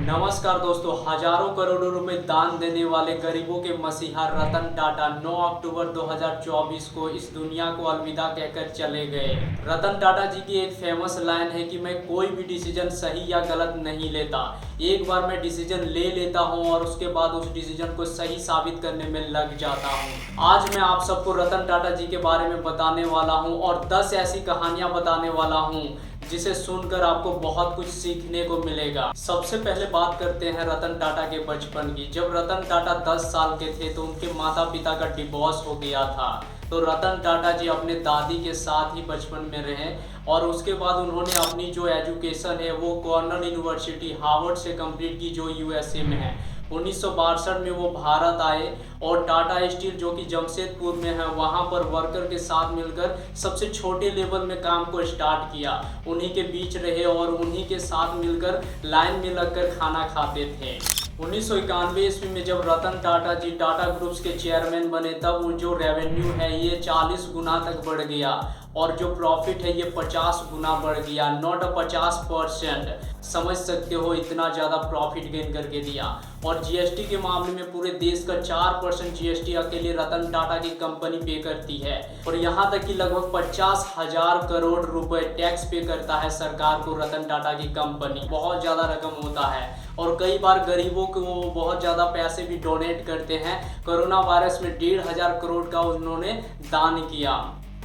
नमस्कार दोस्तों, हजारों करोड़ों रुपए दान देने वाले गरीबों के मसीहा रतन टाटा 9 अक्टूबर 2024 को इस दुनिया को अलविदा कहकर चले गए। रतन टाटा जी की एक फेमस लाइन है कि मैं कोई भी डिसीजन सही या गलत नहीं लेता, एक बार मैं डिसीजन ले लेता हूं और उसके बाद उस डिसीजन को सही साबित करने में लग जाता हूं। आज मैं आप सबको रतन टाटा जी के बारे में बताने वाला हूं और 10 ऐसी कहानियां बताने वाला हूं जिसे सुनकर आपको बहुत कुछ सीखने को मिलेगा। सबसे पहले बात करते हैं रतन टाटा के बचपन की। जब रतन टाटा 10 साल के थे तो उनके माता पिता का डिवोर्स हो गया था, तो रतन टाटा जी अपने दादी के साथ ही बचपन में रहे और उसके बाद उन्होंने अपनी जो एजुकेशन है वो कॉर्नेल यूनिवर्सिटी हार्वर्ड से कंप्लीट की, जो यूएसए में है। 1962 में वो भारत आए और टाटा स्टील जो कि जमशेदपुर में है वहाँ पर वर्कर के साथ मिलकर सबसे छोटे लेवल में काम को स्टार्ट किया। उन्हीं के बीच रहे और उन्हीं के साथ मिलकर लाइन में लगकर खाना खाते थे। 1991 ईस्वी में जब रतन टाटा जी टाटा ग्रुप्स के चेयरमैन बने तब वो जो रेवेन्यू है ये 40 गुना तक बढ़ गया और जो प्रॉफिट है ये 50 गुना बढ़ गया। नॉट 50%, समझ सकते हो इतना ज़्यादा प्रॉफिट गेन करके दिया। और जीएसटी के मामले में पूरे देश का 4% जीएसटी अकेले रतन टाटा की कंपनी पे करती है और यहाँ तक कि लगभग 50,000 करोड़ रुपए टैक्स पे करता है सरकार को रतन टाटा की कंपनी। बहुत ज़्यादा रकम होता है और कई बार गरीबों को वो बहुत ज़्यादा पैसे भी डोनेट करते हैं। कोरोना वायरस में 1,500 करोड़ का उन्होंने दान किया।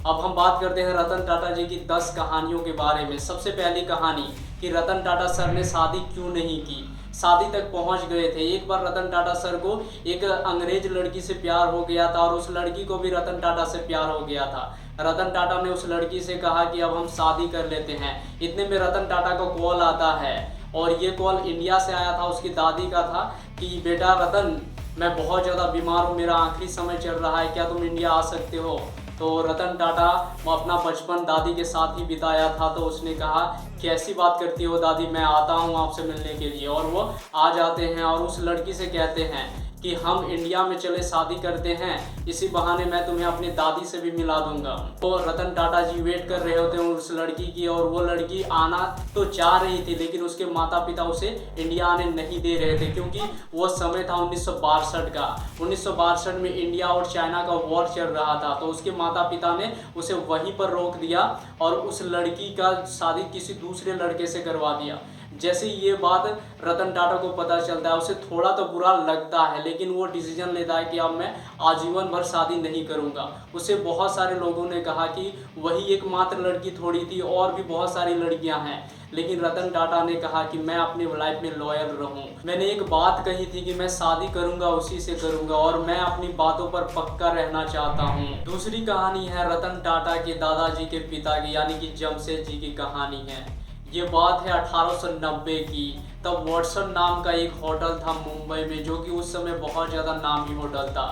अब हम बात करते हैं रतन टाटा जी की 10 कहानियों के बारे में। सबसे पहली कहानी कि रतन टाटा सर ने शादी क्यों नहीं की। शादी तक पहुंच गए थे। एक बार रतन टाटा सर को एक अंग्रेज लड़की से प्यार हो गया था और उस लड़की को भी रतन टाटा से प्यार हो गया था। रतन टाटा ने उस लड़की से कहा कि अब हम शादी कर लेते हैं। इतने में रतन टाटा को कॉल आता है और ये कॉल इंडिया से आया था, उसकी दादी का था कि बेटा रतन, मैं बहुत ज़्यादा बीमार हूँ, मेरा आखिरी समय चल रहा है, क्या तुम इंडिया आ सकते हो। तो रतन टाटा अपना बचपन दादी के साथ ही बिताया था, तो उसने कहा कैसी बात करती हो दादी, मैं आता हूँ आपसे मिलने के लिए। और वो आ जाते हैं और उस लड़की से कहते हैं कि हम इंडिया में चले शादी करते हैं, इसी बहाने मैं तुम्हें अपनी दादी से भी मिला दूंगा। तो रतन टाटा जी वेट कर रहे होते हैं उस लड़की की और वो लड़की आना तो चाह रही थी लेकिन उसके माता पिता उसे इंडिया आने नहीं दे रहे थे क्योंकि वो समय था 1962 का। 1962 में इंडिया और चाइना का वॉर चल रहा था, तो उसके माता पिता ने उसे वहीं पर रोक दिया और उस लड़की का शादी किसी दूसरे लड़के से करवा दिया। जैसे ये बात रतन टाटा को पता चलता है उसे थोड़ा तो बुरा लगता है, लेकिन वो डिसीजन लेता है कि अब मैं आजीवन भर शादी नहीं करूंगा। उसे बहुत सारे लोगों ने कहा कि वही एकमात्र लड़की थोड़ी थी, और भी बहुत सारी लड़कियां हैं, लेकिन रतन टाटा ने कहा कि मैं अपनी लाइफ में लॉयल रहूं। मैंने एक बात कही थी कि मैं शादी करूंगा उसी से करूंगा और मैं अपनी बातों पर पक्का रहना चाहता हूं। दूसरी कहानी है रतन टाटा के दादाजी के पिता की, यानी कि जमशेद जी की कहानी है। ये बात है 1890 की। तब वॉटसन नाम का एक होटल था मुंबई में, जो कि उस समय बहुत ज़्यादा नामी होटल था।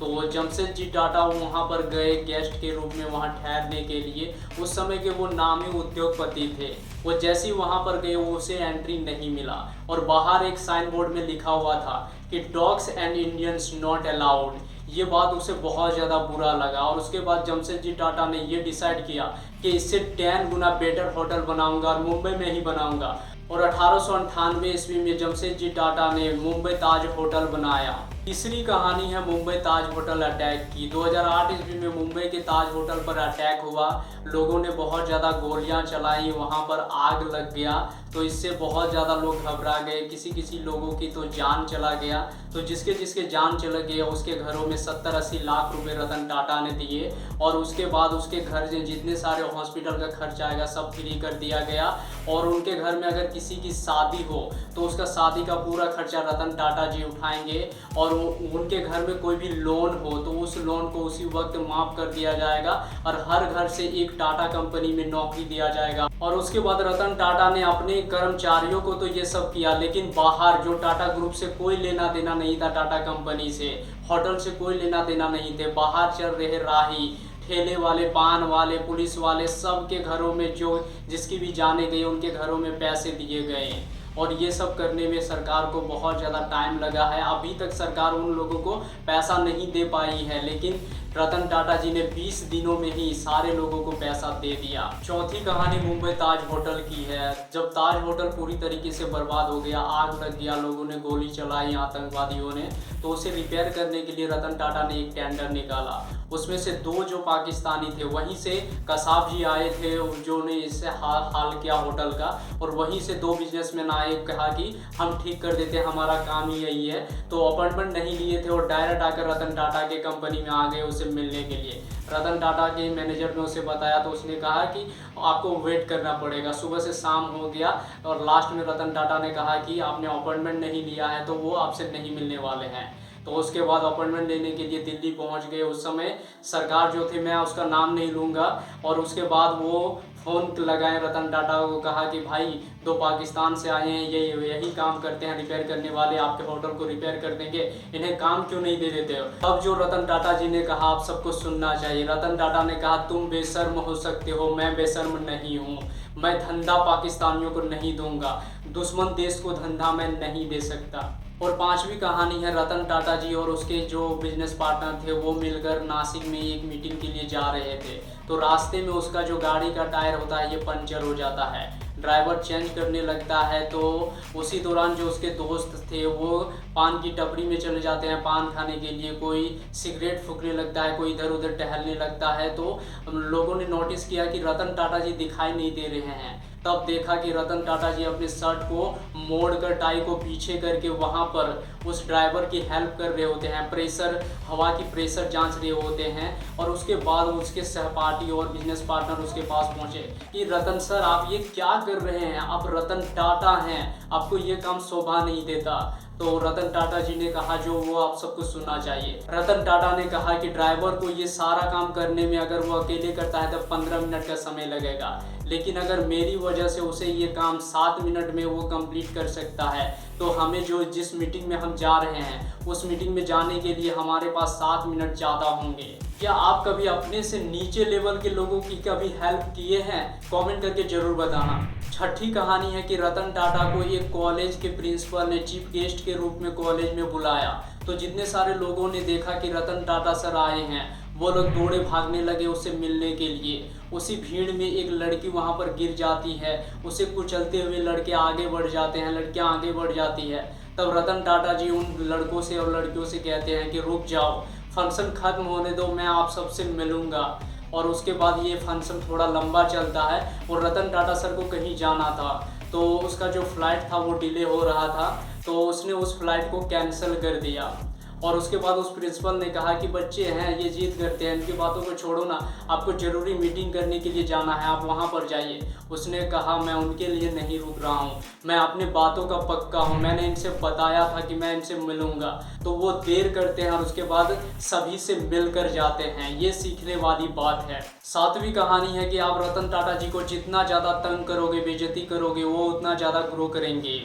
तो जमशेद जी टाटा वहाँ पर गए गेस्ट के रूप में वहाँ ठहरने के लिए। उस समय के वो नामी उद्योगपति थे। वो जैसे ही वहाँ पर गए वो उसे एंट्री नहीं मिला और बाहर एक साइन बोर्ड में लिखा हुआ था कि dogs and Indians not allowed. ये बात उसे बहुत ज़्यादा बुरा लगा और उसके बाद जमशेद जी टाटा ने ये डिसाइड किया कि इससे 10 गुना बेटर होटल बनाऊंगा और मुंबई में ही बनाऊंगा। और 1898 ईस्वी में जमशेद जी टाटा ने मुंबई ताज होटल बनाया। तीसरी कहानी है मुंबई ताज होटल अटैक की। 2008 ईस्वी में मुंबई के ताज होटल पर अटैक हुआ। लोगों ने बहुत ज़्यादा गोलियां चलाई, वहां पर आग लग गया, तो इससे बहुत ज़्यादा लोग घबरा गए। किसी लोगों की तो जान चला गया। तो जिसके जिसके जान चला गया उसके घरों में 70-80 लाख रुपए रतन टाटा ने दिए और उसके बाद उसके घर से जितने सारे हॉस्पिटल का खर्च आएगा सब फ्री कर दिया गया। और उनके घर में अगर किसी की शादी हो तो उसका शादी का पूरा खर्चा रतन टाटा जी उठाएंगे और उनके घर में कोई भी लोन हो तो उस लोन को उसी वक्त माफ़ कर दिया जाएगा और हर घर से एक टाटा कंपनी में नौकरी दिया जाएगा। और उसके बाद रतन टाटा ने अपने कर्मचारियों को तो ये सब किया, लेकिन बाहर जो टाटा ग्रुप से कोई लेना देना नहीं था, टाटा कंपनी से, होटल से कोई लेना देना नहीं थे, बाहर चल रहे राही, ठेले वाले, पान वाले, पुलिस वाले, सबके घरों में जो जिसकी भी जाने गए उनके घरों में पैसे दिए गए। और ये सब करने में सरकार को बहुत ज़्यादा टाइम लगा है। अभी तक सरकार उन लोगों को पैसा नहीं दे पाई है, लेकिन रतन टाटा जी ने 20 दिनों में ही सारे लोगों को पैसा दे दिया। चौथी कहानी मुंबई ताज होटल की है। जब ताज होटल पूरी तरीके से बर्बाद हो गया, आग लग गया, लोगों ने गोली चलाई आतंकवादियों ने, तो उसे रिपेयर करने के लिए रतन टाटा ने एक टेंडर निकाला। उसमें से 2 जो पाकिस्तानी थे, वहीं से कसाब जी आए थे जो ने इससे हाल किया होटल का, और वहीं से 2 बिजनेसमैन आए, कहा कि हम ठीक कर देते हैं, हमारा काम ही यही है। तो अपॉइंटमेंट नहीं लिए थे और डायरेक्ट आकर रतन टाटा के कंपनी में आ गए उसे मिलने के लिए। रतन टाटा के मैनेजर ने उसे बताया तो उसने कहा कि आपको वेट करना पड़ेगा। सुबह से शाम हो गया और लास्ट में रतन टाटा ने कहा कि आपने अपॉइंटमेंट नहीं लिया है तो वो आपसे नहीं मिलने वाले हैं। तो उसके बाद अपॉइंटमेंट लेने के लिए दिल्ली पहुंच गए। उस समय सरकार जो थी, मैं उसका नाम नहीं लूँगा, और उसके बाद वो फ़ोन लगाए रतन टाटा को, कहा कि भाई 2 पाकिस्तान से आए हैं, यही काम करते हैं, रिपेयर करने वाले, आपके होटल को रिपेयर कर देंगे, इन्हें काम क्यों नहीं दे देते हो। अब जो रतन टाटा जी ने कहा आप सबको सुनना चाहिए। रतन टाटा ने कहा तुम बेशर्म हो सकते हो, मैं बेशर्म नहीं हूँ। मैं धंधा पाकिस्तानियों को नहीं दूंगा, दुश्मन देश को धंधा मैं नहीं दे सकता। और 5वीं कहानी है, रतन टाटा जी और उसके जो बिजनेस पार्टनर थे वो मिलकर नासिक में एक मीटिंग के लिए जा रहे थे। तो रास्ते में उसका जो गाड़ी का टायर होता है ये पंचर हो जाता है। ड्राइवर चेंज करने लगता है, तो उसी दौरान जो उसके दोस्त थे वो पान की टपरी में चले जाते हैं पान खाने के लिए। कोई सिगरेट फूकने लगता है, कोई इधर उधर टहलने लगता है। तो लोगों ने नोटिस किया कि रतन टाटा जी दिखाई नहीं दे रहे हैं। तब देखा कि रतन टाटा जी अपने शर्ट को मोड़कर, टाई को पीछे करके वहाँ पर उस ड्राइवर की हेल्प कर रहे होते हैं, प्रेशर, हवा की प्रेशर जांच रहे होते हैं। और उसके बाद उसके सहपाठी और बिजनेस पार्टनर उसके पास पहुँचे कि रतन सर आप ये क्या कर रहे हैं, आप रतन टाटा हैं, आपको ये काम शोभा नहीं देता। तो रतन टाटा जी ने कहा जो वो आप सबको सुनना चाहिए। रतन टाटा ने कहा कि ड्राइवर को ये सारा काम करने में अगर वो अकेले करता है तो 15 मिनट का समय लगेगा, लेकिन अगर मेरी वजह से उसे ये काम 7 मिनट में वो कंप्लीट कर सकता है, तो हमें जिस मीटिंग में हम जा रहे हैं उस मीटिंग में जाने के लिए हमारे पास 7 मिनट ज़्यादा होंगे। क्या आप कभी अपने से नीचे लेवल के लोगों की कभी हेल्प किए हैं? कमेंट करके ज़रूर बताना। 6ठी कहानी है कि रतन टाटा को एक कॉलेज के प्रिंसिपल ने चीफ गेस्ट के रूप में कॉलेज में बुलाया। तो जितने सारे लोगों ने देखा कि रतन टाटा सर आए हैं, वो लोग दौड़े भागने लगे उससे मिलने के लिए। उसी भीड़ में एक लड़की वहाँ पर गिर जाती है, उसे कुचलते हुए लड़के आगे बढ़ जाते हैं, लड़कियाँ आगे बढ़ जाती है। तब रतन टाटा जी उन लड़कों से और लड़कियों से कहते हैं कि रुक जाओ, फंक्शन खत्म होने दो, मैं आप सबसे मिलूँगा। और उसके बाद ये फंक्शन थोड़ा लंबा चलता है और रतन टाटा सर को कहीं जाना था, तो उसका जो फ्लाइट था वो डिले हो रहा था, तो उसने उस फ्लाइट को कैंसिल कर दिया। और उसके बाद उस प्रिंसिपल ने कहा कि बच्चे हैं, ये जिद करते हैं, इनकी बातों को छोड़ो ना, आपको ज़रूरी मीटिंग करने के लिए जाना है, आप वहाँ पर जाइए। उसने कहा मैं उनके लिए नहीं रुक रहा हूँ, मैं अपने बातों का पक्का हूँ, मैंने इनसे बताया था कि मैं इनसे मिलूँगा। तो वो देर करते हैं और उसके बाद सभी से मिलकर जाते हैं। ये सीखने वाली बात है। 7वीं कहानी है कि आप रतन टाटा जी को जितना ज़्यादा तंग करोगे, बेइज्जती करोगे, वो उतना ज़्यादा ग्रो करेंगे।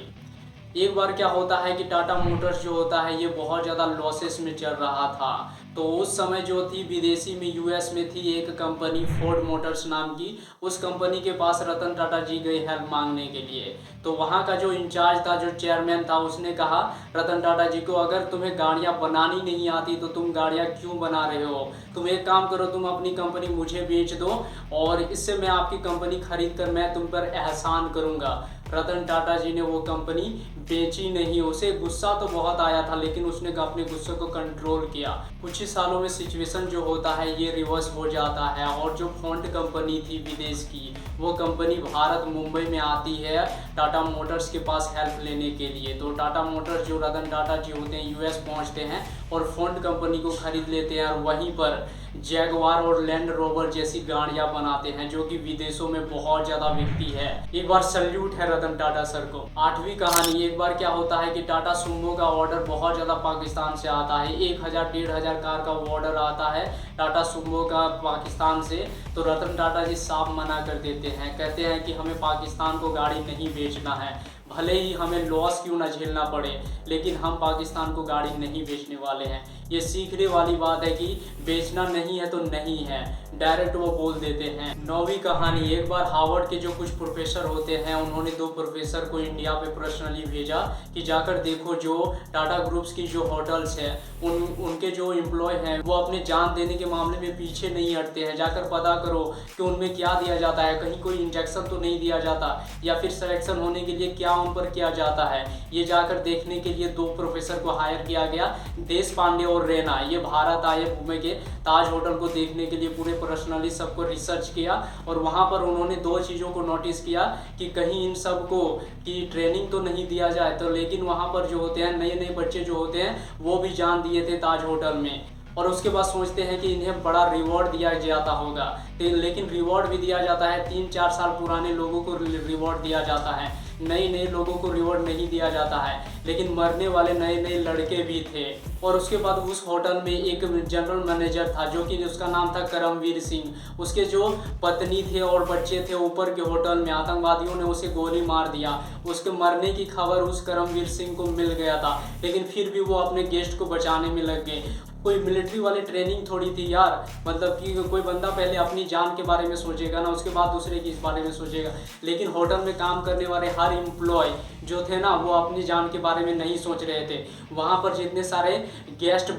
एक बार क्या होता है कि टाटा मोटर्स जो होता है ये बहुत ज़्यादा लॉसेस में चल रहा था। तो उस समय जो थी विदेशी में, यूएस में थी एक कंपनी फोर्ड मोटर्स नाम की, उस कंपनी के पास रतन टाटा जी गए हेल्प मांगने के लिए। तो वहाँ का जो इंचार्ज था, जो चेयरमैन था, उसने कहा रतन टाटा जी को अगर तुम्हें गाड़ियाँ बनानी नहीं आती तो तुम गाड़ियाँ क्यों बना रहे हो, तुम एक काम करो, तुम अपनी कंपनी मुझे बेच दो और इससे मैं आपकी कंपनी खरीद कर मैं तुम पर एहसान करूँगा। रतन टाटा जी ने वो कंपनी बेची नहीं। उसे गुस्सा तो बहुत आया था, लेकिन उसने अपने गुस्से को कंट्रोल किया। कुछ ही सालों में सिचुएशन जो होता है ये रिवर्स हो जाता है और जो फोर्ड कंपनी थी विदेश की, वो कंपनी भारत मुंबई में आती है टाटा मोटर्स के पास हेल्प लेने के लिए। तो टाटा मोटर्स जो रतन टाटा जी होते हैं यूएस पहुंचते हैं और फोर्ड कंपनी को खरीद लेते हैं और वहीं पर जैगवार और लैंड रोवर जैसी गाड़ियां बनाते हैं जो कि विदेशों में बहुत ज़्यादा बिकती है। एक बार सल्यूट है रतन टाटा सर को। 8वीं कहानी, एक बार क्या होता है कि टाटा सुमो का ऑर्डर बहुत ज़्यादा पाकिस्तान से आता है। 1000-1500 कार का ऑर्डर आता है टाटा सुमो का पाकिस्तान से। तो रतन टाटा जी साफ मना कर देते हैं, कहते हैं कि हमें पाकिस्तान को गाड़ी नहीं बेचना है। भले ही हमें लॉस क्यों ना झेलना पड़े, लेकिन हम पाकिस्तान को गाड़ी नहीं बेचने वाले हैं। ये सीखने वाली बात है कि बेचना नहीं है तो नहीं है, डायरेक्ट वो बोल देते हैं। 9वीं कहानी, एक बार हार्वर्ड के जो कुछ प्रोफेसर होते हैं उन्होंने 2 प्रोफेसर को इंडिया पे पर्सनली भेजा कि जाकर देखो जो टाटा ग्रुप्स की जो होटल्स है उनके जो एम्प्लॉय हैं वो अपने जान देने के मामले में पीछे नहीं हटते हैं। जाकर पता करो कि उनमें क्या दिया जाता है, कहीं कोई इंजेक्शन तो नहीं दिया जाता, या फिर सिलेक्शन होने के लिए क्या उन पर किया जाता है। ये जाकर देखने के लिए 2 प्रोफेसर को हायर किया गया, देश पांडे और रैना। ये भारत आए मुंबई के ताज होटल को देखने के लिए, पूरे पर्सनली सबको रिसर्च किया और वहाँ पर उन्होंने 2 चीज़ों को नोटिस किया कि कहीं इन सबको कि ट्रेनिंग तो नहीं दिया जाए। तो लेकिन वहाँ पर जो होते हैं नए नए बच्चे जो होते हैं वो भी जान दिए थे ताज होटल में, और उसके बाद सोचते हैं कि इन्हें बड़ा रिवॉर्ड दिया जाता होगा। लेकिन रिवॉर्ड भी दिया जाता है, 3-4 साल पुराने लोगों को रिवॉर्ड दिया जाता है, नए नए लोगों को रिवॉर्ड नहीं दिया जाता है। लेकिन मरने वाले नए नए लड़के भी थे। और उसके बाद उस होटल में एक जनरल मैनेजर था जो कि उसका नाम था करमवीर सिंह। उसके जो पत्नी थे और बच्चे थे ऊपर के होटल में, आतंकवादियों ने उसे गोली मार दिया। उसके मरने की खबर उस करमवीर सिंह को मिल गया था, लेकिन फिर भी वो अपने गेस्ट को बचाने में लग गए। कोई मिलिट्री वाली ट्रेनिंग थोड़ी थी यार, मतलब कि कोई बंदा पहले अपनी जान के बारे में सोचेगा ना, उसके बाद दूसरे की इस बारे में सोचेगा। लेकिन होटल में काम करने वाले हर एम्प्लॉय जो थे ना वो अपनी जान के बारे में नहीं सोच रहे थे। वहाँ पर जितने सारे गेस्ट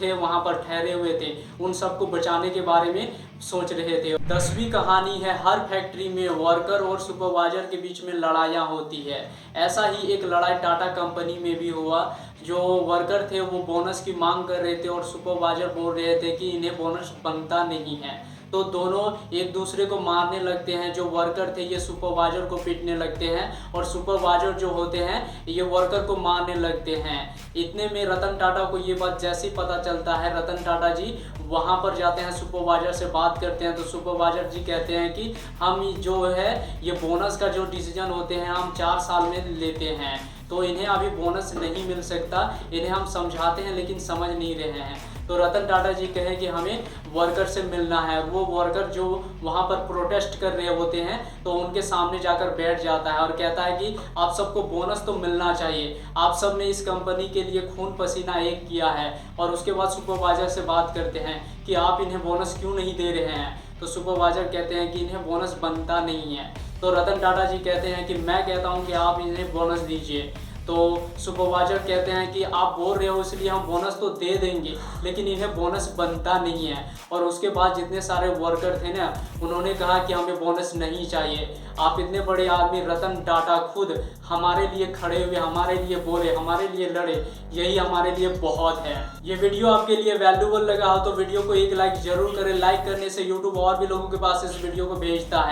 थे वहाँ पर ठहरे हुए थे, उन सबको बचाने के बारे में सोच रहे थे। 10वीं कहानी है, हर फैक्ट्री में वर्कर और सुपरवाइजर के बीच में लड़ाइयाँ होती है। ऐसा ही एक लड़ाई टाटा कंपनी में भी हुआ। जो वर्कर थे वो बोनस की मांग कर रहे थे और सुपरवाइजर बोल रहे थे कि इन्हें बोनस बनता नहीं है। तो दोनों एक दूसरे को मारने लगते हैं। जो वर्कर थे ये सुपरवाइजर को पीटने लगते हैं और सुपरवाइजर जो होते हैं ये वर्कर को मारने लगते हैं। इतने में रतन टाटा को ये बात जैसे ही पता चलता है, रतन टाटा जी वहाँ पर जाते हैं, सुपरवाइजर से बात करते हैं। तो सुपरवाइजर जी कहते हैं कि हम जो है ये बोनस का जो डिसीजन होते हैं हम 4 साल में लेते हैं, तो इन्हें अभी बोनस नहीं मिल सकता। इन्हें हम समझाते हैं लेकिन समझ नहीं रहे हैं। तो रतन टाटा जी कहें कि हमें वर्कर से मिलना है। वो वर्कर जो वहाँ पर प्रोटेस्ट कर रहे होते हैं तो उनके सामने जाकर बैठ जाता है और कहता है कि आप सबको बोनस तो मिलना चाहिए, आप सब ने इस कंपनी के लिए खून पसीना एक किया है। और उसके बाद सुपरवाइजर से बात करते हैं कि आप इन्हें बोनस क्यों नहीं दे रहे हैं। तो सुपरवाइजर कहते हैं कि इन्हें बोनस बनता नहीं है। तो रतन टाटा जी कहते हैं कि मैं कहता हूं कि आप इन्हें बोनस दीजिए। तो सुपरवाइजर कहते हैं कि आप बोल रहे हो इसलिए हम बोनस तो दे देंगे, लेकिन इन्हें बोनस बनता नहीं है। और उसके बाद जितने सारे वर्कर थे ना उन्होंने कहा कि हमें बोनस नहीं चाहिए। आप इतने बड़े आदमी रतन टाटा खुद हमारे लिए खड़े हुए, हमारे लिए बोले, हमारे लिए लड़े, यही हमारे लिए बहुत है। ये वीडियो आपके लिए वैल्यूबल लगा हो तो वीडियो को एक लाइक जरूर करें। लाइक करने से यूट्यूब और भी लोगों के पास इस वीडियो को भेजता है।